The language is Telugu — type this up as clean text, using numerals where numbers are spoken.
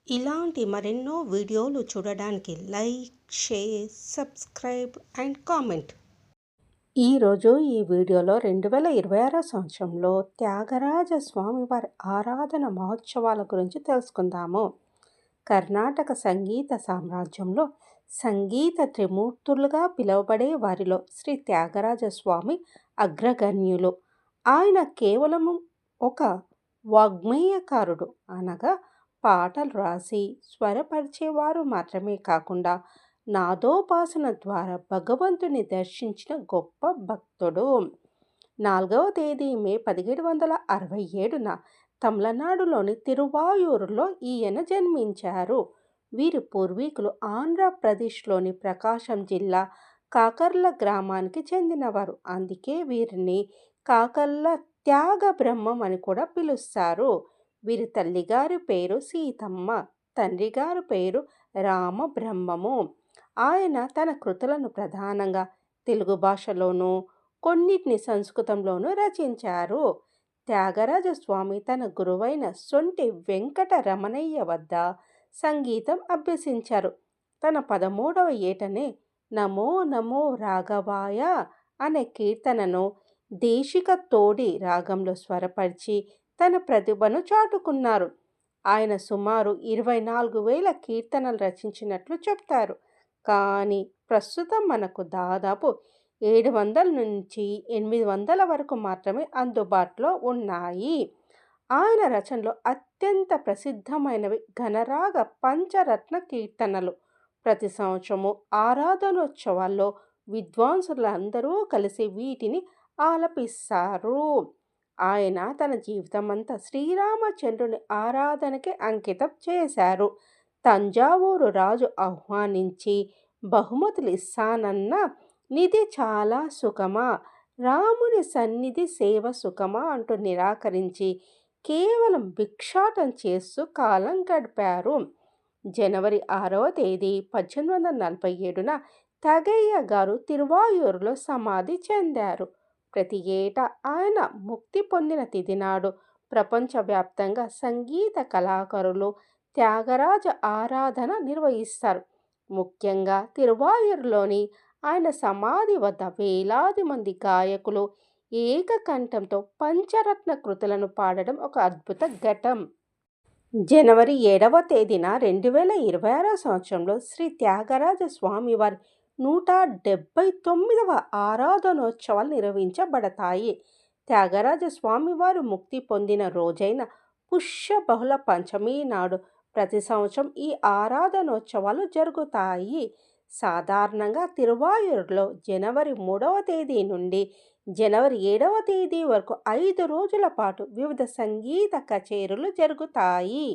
ఇలాంటి మరెన్నో వీడియోలు చూడడానికి like, share, subscribe and comment. ఈరోజు ఈ వీడియోలో 2026 సంవత్సరంలో త్యాగరాజ స్వామివారి ఆరాధన మహోత్సవాల గురించి తెలుసుకుందాము. కర్ణాటక సంగీత సామ్రాజ్యంలో సంగీత త్రిమూర్తులుగా పిలువబడే వారిలో శ్రీ త్యాగరాజ స్వామి అగ్రగణ్యులు. ఆయన కేవలం ఒక వాగ్మేయకారుడు, అనగా పాటలు రాసి స్వరపరిచేవారు మాత్రమే కాకుండా నాదోపాసన ద్వారా భగవంతుని దర్శించిన గొప్ప భక్తుడు. 4వ తేదీ మే 1767న తమిళనాడులోని తిరువాయూరులో ఈయన జన్మించారు. వీరి పూర్వీకులు ఆంధ్రప్రదేశ్లోని ప్రకాశం జిల్లా కాకర్ల గ్రామానికి చెందినవారు. అందుకే వీరిని కాకర్ల త్యాగ బ్రహ్మం అని కూడా పిలుస్తారు. వీరి తల్లిగారి పేరు సీతమ్మ, తండ్రిగారి పేరు రామబ్రహ్మము. ఆయన తన కృతులను ప్రధానంగా తెలుగు భాషలోనూ కొన్నిటిని సంస్కృతంలోనూ రచించారు. త్యాగరాజ స్వామి తన గురువైన సొంటి వెంకట రమణయ్య వద్ద సంగీతం అభ్యసించారు. తన 13వ ఏటనే నమో నమో రాఘవాయ అనే కీర్తనను దేశిక తోడి రాగంలో స్వరపరిచి తన ప్రతిభను చాటుకున్నారు. ఆయన సుమారు 24,000 కీర్తనలు రచించినట్లు చెప్తారు. కానీ ప్రస్తుతం మనకు దాదాపు 700 నుంచి 800 వరకు మాత్రమే అందుబాటులో ఉన్నాయి. ఆయన రచనలో అత్యంత ప్రసిద్ధమైనవి ఘనరాగ పంచరత్న కీర్తనలు. ప్రతి సంవత్సరము ఆరాధనోత్సవాల్లో విద్వాంసులందరూ కలిసి వీటిని ఆలపిస్తారు. ఆయన తన జీవితమంతా శ్రీరామచంద్రుని ఆరాధనకే అంకితం చేశారు. తంజావూరు రాజు ఆహ్వానించి బహుమతులు ఇస్తానన్న నిధి చాలా సుఖమా, రాముని సన్నిధి సేవ సుఖమా అంటూ నిరాకరించి కేవలం భిక్షాటం చేస్తూ కాలం గడిపారు. జనవరి 6వ తేదీ 1847న త్యాగయ్య గారు తిరువాయూరులో సమాధి చెందారు. ప్రతి ఏటా ఆయన ముక్తి పొందిన తిథి నాడు ప్రపంచవ్యాప్తంగా సంగీత కళాకారులు త్యాగరాజ ఆరాధన నిర్వహిస్తారు. ముఖ్యంగా తిరువాయూరులోని ఆయన సమాధి వద్ద వేలాది మంది గాయకులు ఏకకంఠంతో పంచరత్న కృతులను పాడడం ఒక అద్భుత ఘట్టం. జనవరి 7వ తేదీన 2026 సంవత్సరంలో శ్రీ త్యాగరాజ స్వామివారి 179వ ఆరాధనోత్సవాలు నిర్వహించబడతాయి. త్యాగరాజ స్వామివారు ముక్తి పొందిన రోజైన పుష్య బహుళ పంచమి నాడు ప్రతి సంవత్సరం ఈ ఆరాధనోత్సవాలు జరుగుతాయి. సాధారణంగా తిరువాయూరులో జనవరి 3వ తేదీ నుండి జనవరి 7వ తేదీ వరకు 5 రోజుల పాటు వివిధ సంగీత కచేరీలు జరుగుతాయి.